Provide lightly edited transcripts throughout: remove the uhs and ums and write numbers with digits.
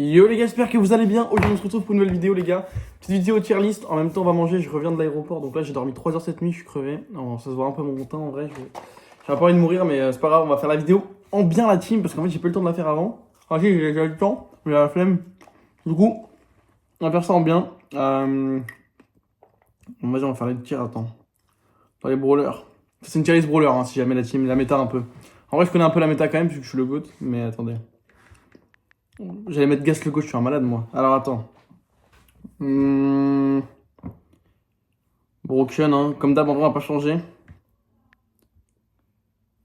Yo les gars, j'espère que vous allez bien. Aujourd'hui on se retrouve pour une nouvelle vidéo les gars. Petite vidéo tier list, en même temps on va manger, je reviens de l'aéroport. Donc là j'ai dormi 3 heures cette nuit, je suis crevé. Non, ça se voit un peu mon teint en vrai, j'ai un peu envie de mourir mais c'est pas grave, on va faire la vidéo en bien la team. Parce qu'en fait j'ai pas eu le temps de la faire avant. Enfin si, j'ai eu le temps, mais la flemme. Du coup, on va faire ça en bien. Bon, vas-y on va faire les tirs, attends. Faire les brawlers. C'est une tier list brawler hein, si jamais la team, la méta un peu. En vrai je connais un peu la méta quand même vu que je suis le GOAT, mais attendez. J'allais mettre Gas le coach, je suis un malade moi. Alors attends. Broken, hein. Comme d'hab, en vrai, on va pas changer.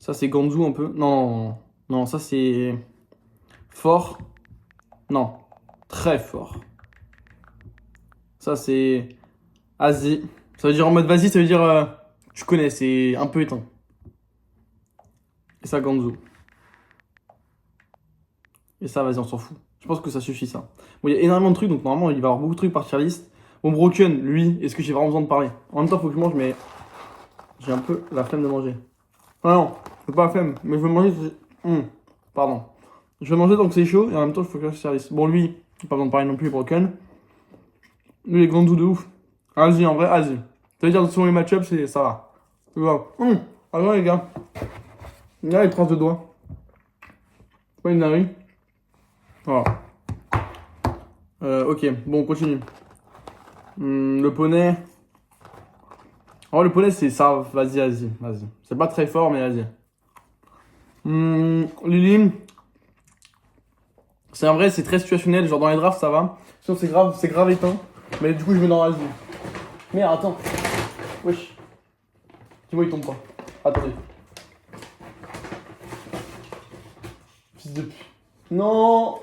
Ça, c'est Ganzu un peu. Non, non, ça, c'est fort. Non, très fort. Ça, c'est Asie. Ça veut dire en mode vas-y, ça veut dire tu connais, c'est un peu éteint. Et ça, Ganzu. Et ça, vas-y, on s'en fout. Je pense que ça suffit, ça. Bon, il y a énormément de trucs, donc normalement, il va y avoir beaucoup de trucs par tier list. Bon, Broken, lui, est-ce que j'ai vraiment besoin de parler? En même temps, faut que je mange, mais j'ai un peu la flemme de manger. Ah non, c'est pas la flemme, mais je veux manger. Pardon. Je vais manger tant que c'est chaud et en même temps, il faut que je fasse service. Bon, lui, pas besoin de parler non plus, Broken. Lui, il est Ganzu de ouf. Asie, en vrai, Asie. Ça veut dire que selon les match-ups, ça va. C'est grave. Alors, les gars. Là, les traces de doigts. C'est pas une dinguerie. Voilà. Ok, bon, on continue. Le poney. Oh, le poney, c'est ça. Vas-y, Asie. Vas-y. C'est pas très fort, mais Asie. Lily. C'est un vrai, c'est très situationnel. Genre dans les drafts, ça va. Sinon, c'est grave éteint. Mais du coup, je mets dans Asie. Merde, attends. Wesh. Dis-moi, il tombe pas. Attendez. Fils de pute. Non.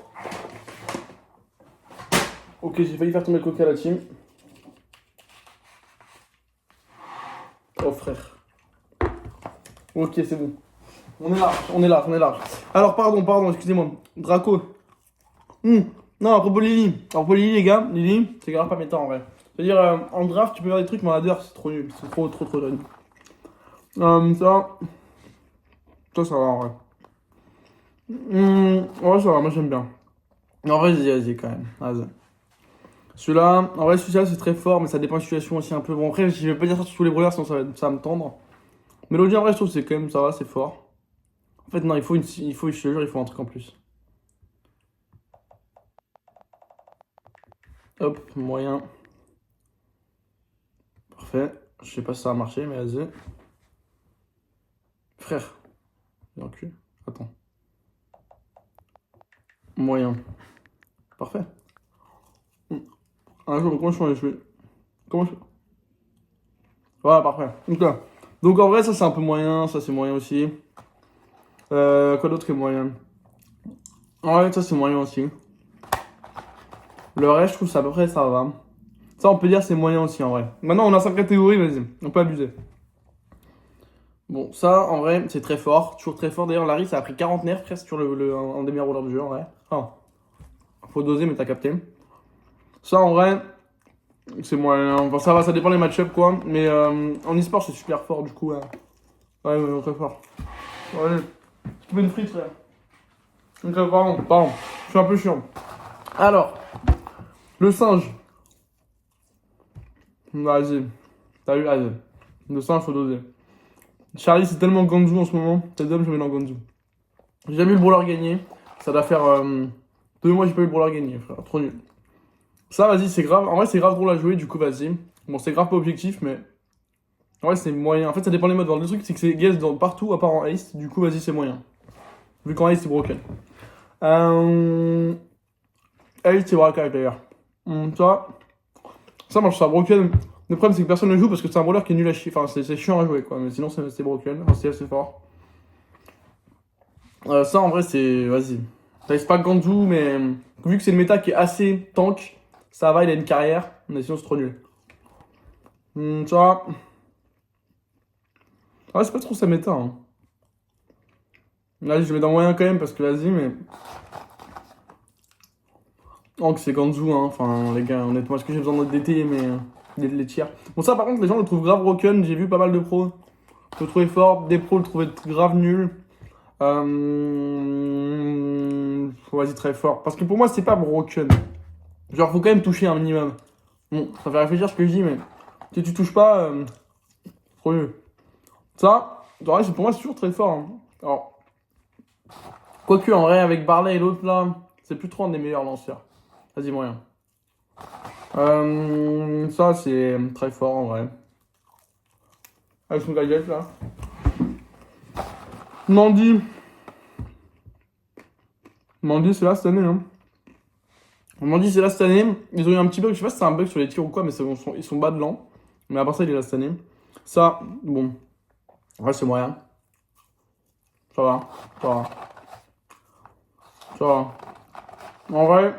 Ok, j'ai failli faire tomber le coca à la team. Oh frère. Ok, c'est bon. On est large, on est large, on est large. Alors, pardon, excusez-moi. Draco. Non, à propos de Lily. À propos de Lily, les gars, Lily, c'est grave pas méta en vrai. C'est-à-dire, en draft, tu peux faire des trucs, mais en ladder, c'est trop nul. C'est trop nul. Ça va en vrai. Ouais, ça va, moi j'aime bien. En vrai, vas-y, quand même. Vas-y. Celui-là, en vrai, celui-là, c'est très fort, mais ça dépend de la situation aussi un peu. Bon, après, je vais pas dire ça sur tous les brawlers, sinon ça va me tendre. Mélodie, en vrai, je trouve que c'est quand même, ça va, c'est fort. En fait, non, je te jure, il faut un truc en plus. Hop, moyen. Parfait. Je sais pas si ça va marcher, mais vas-y. Frère. Il est en cul. Attends. Moyen. Parfait. Un jour, comment je fais les cheveux? Comment je fais? Voilà, parfait. Donc en vrai, ça c'est un peu moyen, ça c'est moyen aussi. Quoi d'autre est moyen? En vrai, ça c'est moyen aussi. Le reste, je trouve ça à peu près ça va. Ça, on peut dire c'est moyen aussi en vrai. Maintenant, on a 5 catégories, vas-y. On peut abuser. Bon, ça en vrai, c'est très fort. Toujours très fort. D'ailleurs, Larry, ça a pris 40 nerfs presque sur un des meilleurs rouleurs du jeu en vrai. Enfin, faut doser, mais t'as capté. Ça en vrai, c'est moyen. Enfin, ça va, ça dépend des match-ups quoi. Mais en e-sport, c'est super fort du coup. Ouais, très fort. Ouais, tu veux une frite, frère. Ok, pardon. Je suis un peu chiant. Alors, le singe. Vas-y. T'as eu, vas-y. Le singe, faut doser. Charlie, c'est tellement Ganzu en ce moment. Cette dame, je mets dans Ganzu. J'ai jamais eu le brawler gagné. Ça doit faire 2 mois que j'ai pas eu le brawler gagné, frère. Trop nul. Ça, vas-y, c'est grave. En vrai, c'est grave drôle à jouer, du coup, vas-y. Bon, c'est grave pas objectif, mais. En vrai, c'est moyen. En fait, ça dépend des modes. Le truc, c'est que c'est guess dans partout, à part en Ace. Du coup, vas-y, c'est moyen. Vu qu'en Ace, c'est broken. Ace, c'est braquage d'ailleurs. Ça, moi, je trouve ça broken. Le problème, c'est que personne ne joue parce que c'est un brawler qui est nul à chier. Enfin, c'est chiant à jouer, quoi. Mais sinon, c'est broken. Enfin, c'est assez fort. Ça, en vrai, c'est. Vas-y. T'as pas Ganzu, mais vu que c'est le méta qui est assez tank, ça va, il a une carrière. Mais sinon, c'est trop nul. Ça. Ah, c'est pas trop sa méta. Hein. Là, je le mets dans moyen quand même parce que vas-y, mais. Oh, que c'est Ganzu, hein. Enfin, les gars, honnêtement, est-ce que j'ai besoin de DT, mais. Les tiers. Bon, ça, par contre, les gens le trouvent grave broken. J'ai vu pas mal de pros le trouver fort. Des pros le trouvaient grave nul. Vas-y, très fort. Parce que pour moi, c'est pas broken. Genre, faut quand même toucher un minimum. Bon, ça fait réfléchir ce que je dis, mais si tu touches pas, trop mieux. Ça, en vrai, pour moi, c'est toujours très fort. Hein. Alors, quoique, en vrai, avec Barley et l'autre là, c'est plus trop un des meilleurs lanceurs. Vas-y, moyen. Ça, c'est très fort en vrai. Avec son gadget là. Mandy. Mandy, c'est là cette année. Hein. Mandy, c'est là cette année. Ils ont eu un petit bug. Je sais pas si c'est un bug sur les tirs ou quoi, mais ils sont bas de l'an. Mais à part ça, il est là cette année. Ça, bon. Ouais, c'est moyen. Ça va. Ça va. Ça va. En vrai,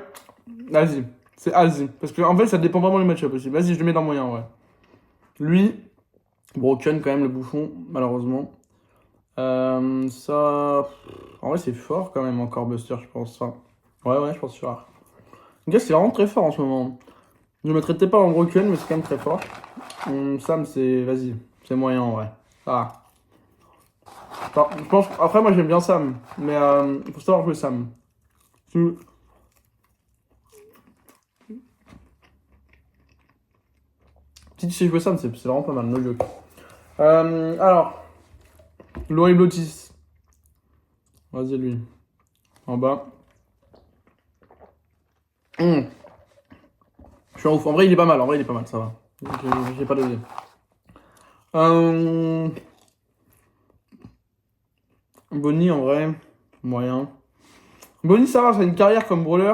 vas-y. C'est vas-y. Parce que en fait, ça dépend vraiment du match-up aussi. Vas-y, je le mets dans moyen, ouais. Lui, broken quand même, le bouffon, malheureusement. Ça. En vrai, c'est fort quand même encore, Buster, je pense. Enfin, ouais, je pense sur. Le gars, c'est vraiment très fort en ce moment. Je le mettrais peut-être pas en broken, mais c'est quand même très fort. Sam, c'est. Vas-y. C'est moyen en vrai. Ah. Enfin, je pense. Après, moi, j'aime bien Sam. Mais il faut savoir jouer Sam. Si tu sais jouer Sam, c'est vraiment pas mal, no joke. Alors. Laurie Blotis. Vas-y, lui. En bas. Je suis en ouf. En vrai, il est pas mal. En vrai, il est pas mal, ça va. J'ai pas dosé. Bonnie, en vrai, moyen. Bonnie, ça va, ça a une carrière comme brawler.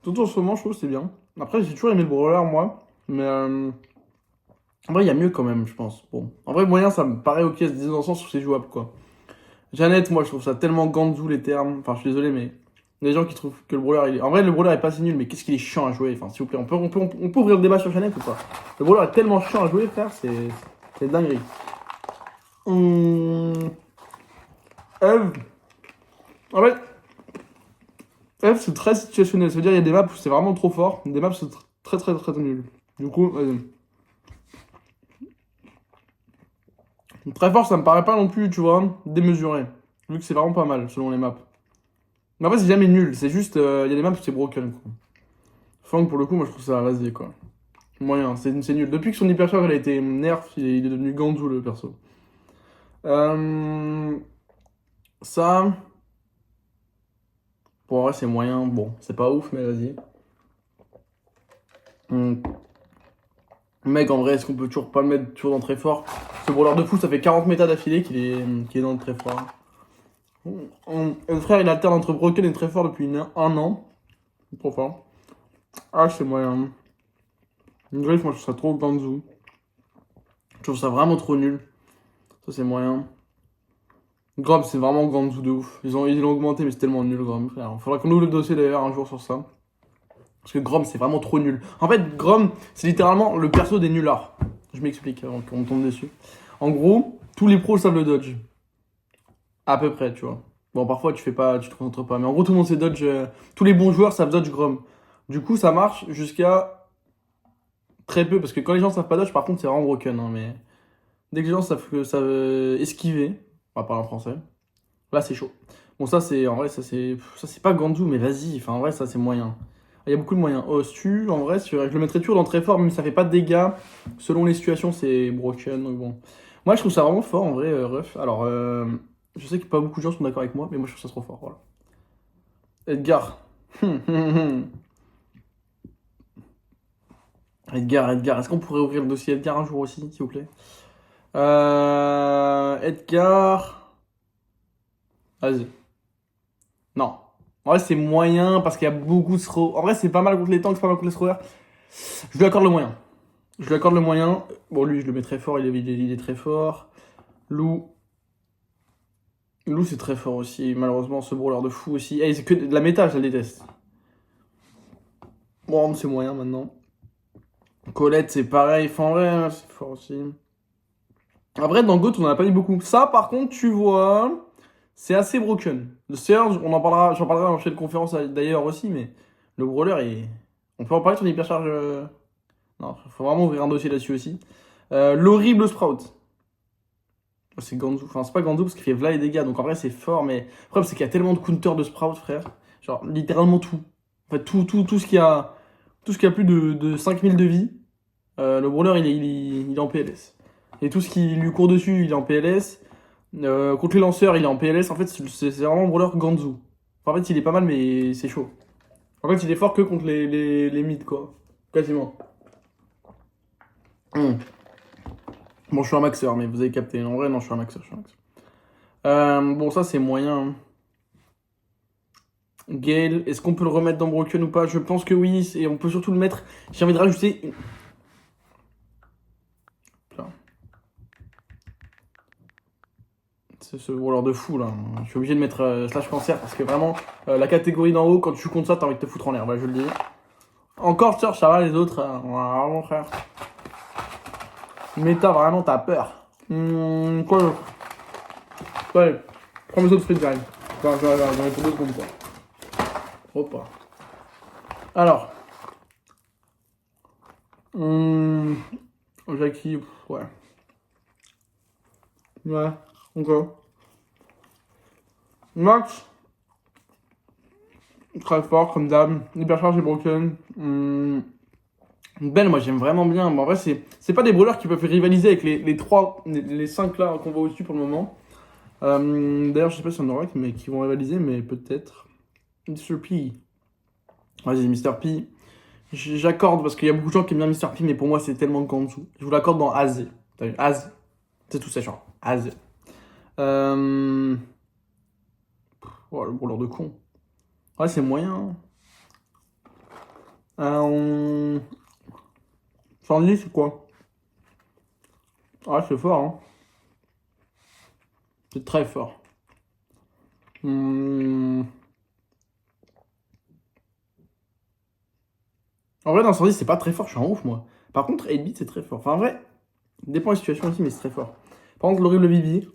Tout en ce moment, je trouve que c'est bien. Après, j'ai toujours aimé le brawler, moi. Mais en vrai, il y a mieux quand même, je pense. Bon. En vrai, moyen, ça me paraît ok, dans le sens où c'est jouable, quoi. Jeannette, moi, je trouve ça tellement ganzou, les termes. Enfin, je suis désolé, mais. Les gens qui trouvent que le brawler, il est. En vrai, le brawler est pas si nul, mais qu'est-ce qu'il est chiant à jouer. Enfin, s'il vous plaît, on peut ouvrir le débat sur Jeannette ou pas? Le brawler est tellement chiant à jouer, frère, c'est dinguerie. Eve. En fait, Eve, c'est très situationnel. Ça veut dire qu'il y a des maps où c'est vraiment trop fort, des maps où c'est très nul. Du coup, vas-y. Très fort, ça me paraît pas non plus, tu vois, démesuré. Vu que c'est vraiment pas mal selon les maps. Mais en fait, c'est jamais nul, c'est juste, il y a des maps où c'est broken, quoi. Fang, pour le coup, moi je trouve ça vas-y, quoi. Moyen, c'est nul. Depuis que son hypercharge elle a été nerf, il est devenu Ganzou le perso. Ça. Pour vrai, c'est moyen. Bon, c'est pas ouf, mais vas-y. Mec, en vrai, est-ce qu'on peut toujours pas le mettre toujours dans très fort? Ce brawler de fou, ça fait 40 méta d'affilée qu'il est dans le très fort. Le frère, il alterne entre broken et très fort depuis un an. Trop fort. Ah, c'est moyen. Griff, moi, je trouve ça trop Ganzou. Je trouve ça vraiment trop nul. Ça, c'est moyen. Grom, c'est vraiment Ganzou de ouf. Ils l'ont augmenté, mais c'est tellement nul, Grom, frère. Faudra qu'on ouvre le dossier d'ailleurs un jour sur ça. Parce que Grom, c'est vraiment trop nul. En fait, Grom, c'est littéralement le perso des nullards. Je m'explique avant qu'on tombe dessus. En gros, tous les pros savent le dodge. À peu près, tu vois. Bon, parfois, tu te concentres pas. Mais en gros, tout le monde sait dodge. Tous les bons joueurs savent dodge Grom. Du coup, ça marche jusqu'à très peu. Parce que quand les gens savent pas dodge, par contre, c'est vraiment broken. Hein, mais dès que les gens savent esquiver, on va parler en français, là, c'est chaud. Bon, ça, c'est. En vrai, ça, c'est pas Ganzou, mais vas-y. Enfin, en vrai, ça, c'est moyen. Il y a beaucoup de moyens. Ostu, en vrai, je le mettrais toujours dans très fort, même si ça fait pas de dégâts. Selon les situations, c'est broken. Donc bon. Moi, je trouve ça vraiment fort, en vrai, ref. Alors, je sais que pas beaucoup de gens sont d'accord avec moi, mais moi, je trouve ça trop fort. Voilà. Edgar. Edgar. Est-ce qu'on pourrait ouvrir le dossier Edgar un jour aussi, s'il vous plaît? Edgar. Vas-y. Non. En vrai, c'est moyen parce qu'il y a beaucoup de throw. En vrai, c'est pas mal contre les tanks, c'est pas mal contre les throwers. Je lui accorde le moyen. Je lui accorde le moyen. Bon, lui, je le mets très fort, il est très fort. Lou. Lou, c'est très fort aussi. Malheureusement, ce brawler de fou aussi. Eh, c'est que de la méta, je la déteste. Bon, c'est moyen maintenant. Colette, c'est pareil. Enfin, en vrai, hein, c'est fort aussi. Après, dans GOAT, on en a pas mis beaucoup. Ça, par contre, tu vois, c'est assez broken. Le Surge, j'en parlerai dans chaîne conférence d'ailleurs aussi, mais le brawler, on peut en parler sur l'hypercharge. Non, faut vraiment ouvrir un dossier là-dessus aussi. L'horrible Sprout. C'est Ganzou. Enfin, c'est pas Ganzou parce qu'il fait Vla et dégâts, donc en vrai, c'est fort, mais le problème, c'est qu'il y a tellement de counters de Sprout, frère. Genre, littéralement tout. En fait, tout ce qui a, tout ce qui a plus de 5000 de vie, le brawler, il est en PLS. Et tout ce qui lui court dessus, il est en PLS. Contre les lanceurs, il est en PLS. En fait, c'est vraiment un brawler Ganzu. Enfin, en fait, il est pas mal, mais c'est chaud. En fait, il est fort que contre les mids, quoi. Quasiment. Hmm. Bon, je suis un maxeur, mais vous avez capté. En vrai, non, je suis un maxeur. Bon, ça, c'est moyen. Gale, est-ce qu'on peut le remettre dans Broken ou pas? Je pense que oui, et on peut surtout le mettre. J'ai envie de rajouter. Putain. C'est ce brawler de fou là. Je suis obligé de mettre slash cancer parce que vraiment, la catégorie d'en haut, quand tu joues contre ça, t'as envie de te foutre en l'air. Voilà, je le dis. Encore Search, ça va, les autres. Voilà, mon frère. Méta, vraiment, t'as peur. Quoi d'autre? Ouais, prends mes autres frites, j'arrive. J'en ai pour 2 secondes, quoi. Hop. Alors. Jackie, ouais. Ouais, encore. Max, très fort, comme d'hab. Hypercharge et broken. Ben, moi j'aime vraiment bien. Mais en vrai, c'est pas des brawlers qui peuvent rivaliser avec les 5 là qu'on voit au-dessus pour le moment. D'ailleurs, je sais pas si on aura mais qui vont rivaliser, mais peut-être. Mr. P. Vas-y, Mr. P. J'accorde parce qu'il y a beaucoup de gens qui aiment bien Mr. P, mais pour moi c'est tellement qu'en dessous. Je vous l'accorde dans Az. T'as vu Az. C'est tout ça, genre. Az. Oh, le brawler de con. Ouais, c'est moyen. On... Sandy, c'est quoi? Ah, c'est fort, hein. C'est très fort. En vrai, dans Sandy, c'est pas très fort, je suis un ouf, moi. Par contre, 8-bit, c'est très fort. Enfin, en vrai, dépend des situations aussi, mais c'est très fort. Par contre, l'horrible Bibi.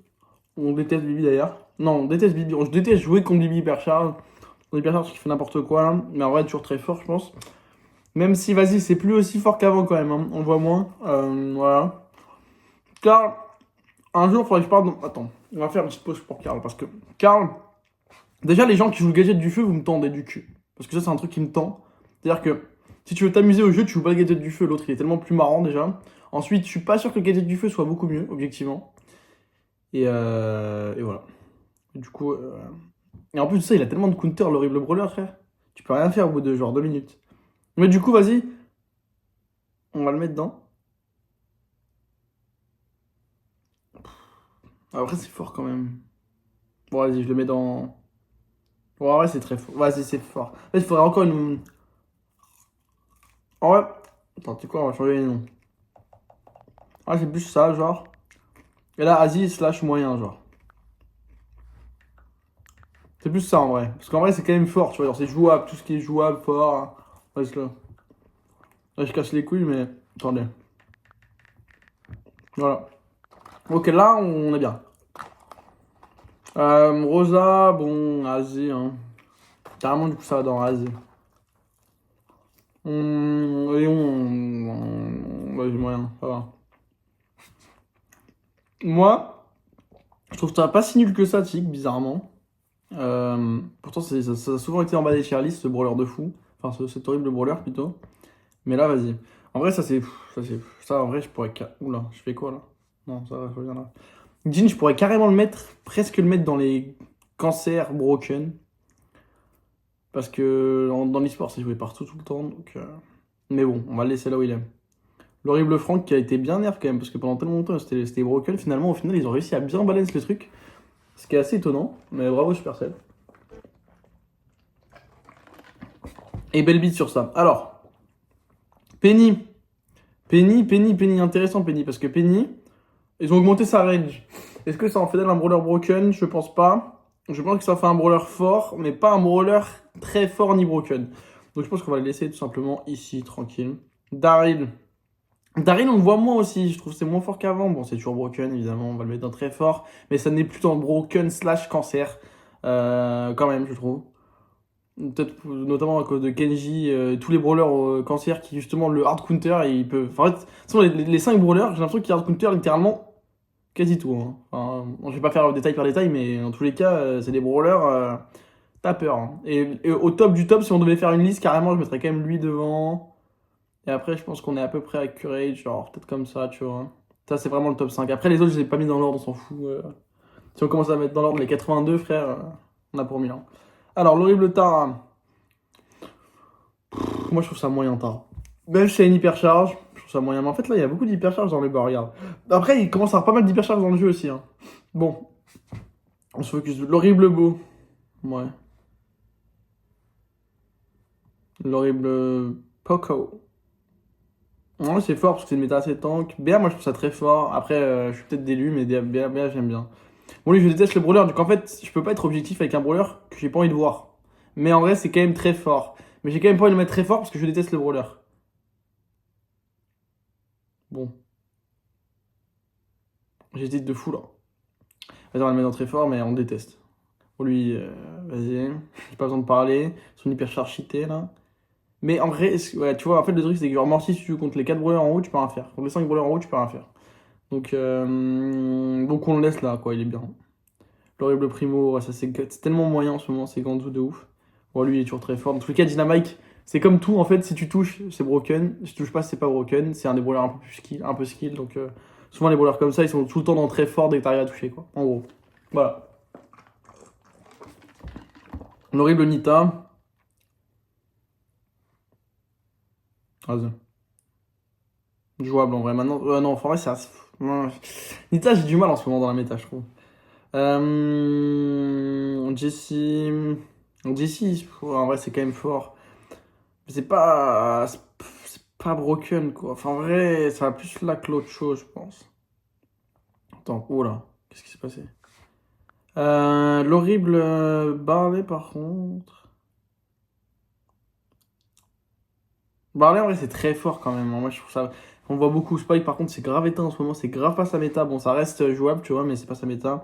On déteste Bibi d'ailleurs. Non, on déteste Bibi. Je déteste jouer contre Bibi Hypercharge. Hypercharge qui fait n'importe quoi, là. Mais en vrai, toujours très fort, je pense. Même si, vas-y, c'est plus aussi fort qu'avant quand même, hein. On voit moins. Voilà. Karl, un jour, il faudrait que je parle. Attends, on va faire une petite pause pour Karl. Parce que Karl, déjà, les gens qui jouent le gadget du feu, vous me tendez du cul. Parce que ça, c'est un truc qui me tend. C'est-à-dire que si tu veux t'amuser au jeu, tu joues pas le gadget du feu. L'autre, il est tellement plus marrant déjà. Ensuite, je suis pas sûr que le gadget du feu soit beaucoup mieux, objectivement. Et voilà. Et du coup. Et en plus de ça, il a tellement de counter, l'horrible brawler, frère. Tu peux rien faire au bout de genre 2 minutes. Mais du coup, vas-y. On va le mettre dans. Après, c'est fort quand même. Bon, vas-y, je le mets dans. Ouais, c'est très fort. Vas-y, c'est fort. En fait, il faudrait encore une. En vrai. Attends, tu sais quoi, on va changer les noms. Ah, c'est plus ça, genre. Et là, Asie slash moyen, genre. C'est plus ça en vrai. Parce qu'en vrai, c'est quand même fort, tu vois. Genre, c'est jouable, tout ce qui est jouable, fort, hein. Reste là. Là, je casse les couilles, mais. Attendez. Voilà. Ok, là, on est bien. Rosa, bon, Asie, hein. Carrément, du coup, ça va dans Asie. Léon, vas-y, moyen, ça va. Moi, je trouve ça pas si nul que ça, Tic, bizarrement. Pourtant, ça a souvent été en bas des tier list, ce brawler de fou. Enfin, cet horrible brawler, plutôt. Mais là, vas-y. En vrai, ça, en vrai, je pourrais... Oula, je fais quoi, là? Non, ça va, je reviens là. Jin, je pourrais carrément le mettre, presque le mettre dans les cancers broken. Parce que dans l'e-sport, c'est joué partout tout le temps. Donc, mais bon, on va le laisser là où il est. L'horrible Frank qui a été bien nerf quand même, parce que pendant tellement longtemps c'était broken. Finalement, au final, ils ont réussi à bien balance le truc. Ce qui est assez étonnant. Mais bravo Supercell. Et belle bite sur ça. Alors, Penny. Penny. Intéressant Penny, parce que Penny, ils ont augmenté sa range. Est-ce que ça en fait d'elle un brawler broken? Je pense pas. Je pense que ça fait un brawler fort, mais pas un brawler très fort ni broken. Donc je pense qu'on va le laisser tout simplement ici, tranquille. Daryl, on le voit moins aussi. Je trouve que c'est moins fort qu'avant. Bon, c'est toujours broken, évidemment. On va le mettre dans très fort. Mais ça n'est plus dans broken slash cancer. Quand même, je trouve. Peut-être notamment à cause de Kenji, tous les brawlers cancer qui justement le hard counter et ils peuvent. Enfin, en fait, sinon, les 5 brawlers, j'ai l'impression qu'ils hard counter littéralement quasi tout, hein. Enfin, bon, je vais pas faire détail par détail, mais en tous les cas, c'est des brawlers. T'as peur. Hein. Et au top du top, si on devait faire une liste, carrément, je mettrais quand même lui devant. Et après, je pense qu'on est à peu près accurate, genre peut-être comme ça, tu vois. Ça, c'est vraiment le top 5. Après, les autres, je les ai pas mis dans l'ordre, on s'en fout. Si on commence à mettre dans l'ordre les 82, frère, on a pour Milan. Alors, l'horrible Tara. Moi, je trouve ça moyen Tara. Même si c'est une hypercharge, je trouve ça moyen. Mais en fait, là, il y a beaucoup d'hypercharge dans les bas, regarde. Après, il commence à avoir pas mal d'hypercharge dans le jeu aussi. Hein. Bon, on se focus. L'horrible beau. Ouais. L'horrible Poco. Ouais, c'est fort parce que c'est une méta assez tank. BA, moi je trouve ça très fort. Après, je suis peut-être délu, mais BA, j'aime bien. Bon, lui, je déteste le brawler. Donc en fait, je peux pas être objectif avec un brawler que j'ai pas envie de voir. Mais en vrai, c'est quand même très fort. Mais j'ai quand même pas envie de le mettre très fort parce que je déteste le brawler. Bon, j'hésite de fou là. Vas-y, on va le mettre en très fort, mais on le déteste. Pour lui, vas-y. J'ai pas besoin de parler. Son hyper charge cheaté là. Mais en vrai, ouais, tu vois, en fait, le truc, c'est que genre, Morty, si tu joues contre les 4 brawlers en haut, tu peux rien faire. Contre les 5 brawlers en haut, tu peux rien faire. Donc on le laisse là, quoi, il est bien. L'horrible Primo, ouais, ça c'est tellement moyen en ce moment, c'est Ganzu de ouf. Bon, lui, il est toujours très fort. Dans tous les cas, Dynamite, c'est comme tout, en fait, si tu touches, c'est broken. Si tu touches pas, c'est pas broken. C'est un des brawlers un peu plus skill, un peu skill. Donc, souvent, les brawlers comme ça, ils sont tout le temps dans très fort dès que t'arrives à toucher, quoi. En gros. Voilà. L'horrible Nita. Vas-y. Jouable en vrai. Maintenant, non, en vrai, c'est assez. Non. Nita, j'ai du mal en ce moment dans la méta, je trouve. Jessie. Jessie, en vrai, c'est quand même fort. Mais c'est pas broken, quoi. Enfin, en vrai, ça va plus là que l'autre chose, je pense. Attends, oh là, qu'est-ce qui s'est passé? L'horrible Barley, par contre. Barley, en vrai, c'est très fort quand même. Hein. Moi, je trouve ça. On voit beaucoup. Spike, par contre, c'est grave éteint en ce moment. C'est grave pas sa méta. Bon, ça reste jouable, tu vois, mais c'est pas sa méta.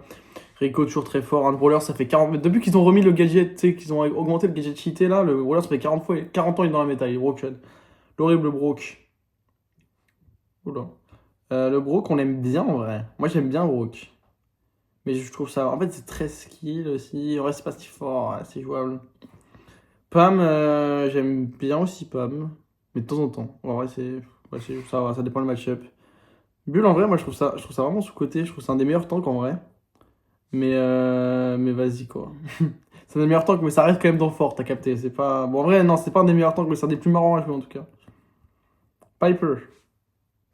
Rico, toujours très fort. Un brawler, ça fait 40. Depuis qu'ils ont remis le gadget, tu sais, qu'ils ont augmenté le gadget cheaté là, le brawler, ça fait 40 fois. 40 ans, il est dans la méta. Il est broken. L'horrible Brook. Oula. Le Brook, on l'aime bien en vrai. Moi, j'aime bien Brook. Mais je trouve ça. En fait, c'est très skill aussi. En vrai, c'est pas si fort. Ouais, c'est jouable. Pam, j'aime bien aussi Pam. Mais de temps en temps. En vrai, ouais, ça va, ça dépend le match-up. Bull, en vrai, moi, je trouve ça vraiment sous-côté. Je trouve que c'est un des meilleurs tanks en vrai. Mais vas-y, quoi. C'est un des meilleurs tanks, mais ça reste quand même dans le fort, t'as capté. C'est pas. Bon, en vrai, non, c'est pas un des meilleurs tanks, mais c'est un des plus marrants à jouer en tout cas. Piper.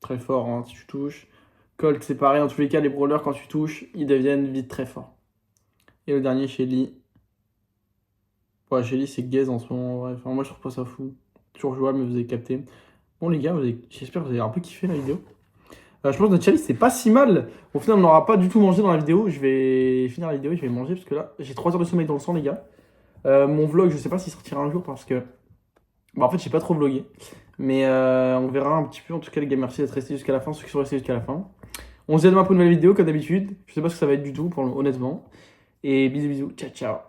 Très fort, hein, si tu touches. Colt, c'est pareil. En tous les cas, les brawlers, quand tu touches, ils deviennent vite très forts. Et le dernier, Shelly. Ouais, Shelly, c'est gaze en ce moment. Ouais. Enfin, moi, je trouve pas ça fou. Toujours jouable, mais vous avez capté. Bon, les gars, j'espère que vous avez un peu kiffé la vidéo. Je pense que notre challenge, c'est pas si mal. Au final, on n'aura pas du tout mangé dans la vidéo. Je vais finir la vidéo et je vais manger parce que là, j'ai 3 heures de sommeil dans le sang, les gars. Mon vlog, je sais pas s'il sortira un jour parce que. Bah, en fait, j'ai pas trop vlogué. Mais on verra un petit peu. En tout cas, les gars, merci d'être restés jusqu'à la fin, ceux qui sont restés jusqu'à la fin. On se dit à demain pour une nouvelle vidéo, comme d'habitude. Je sais pas ce que ça va être du tout, honnêtement. Et bisous, bisous. Ciao, ciao.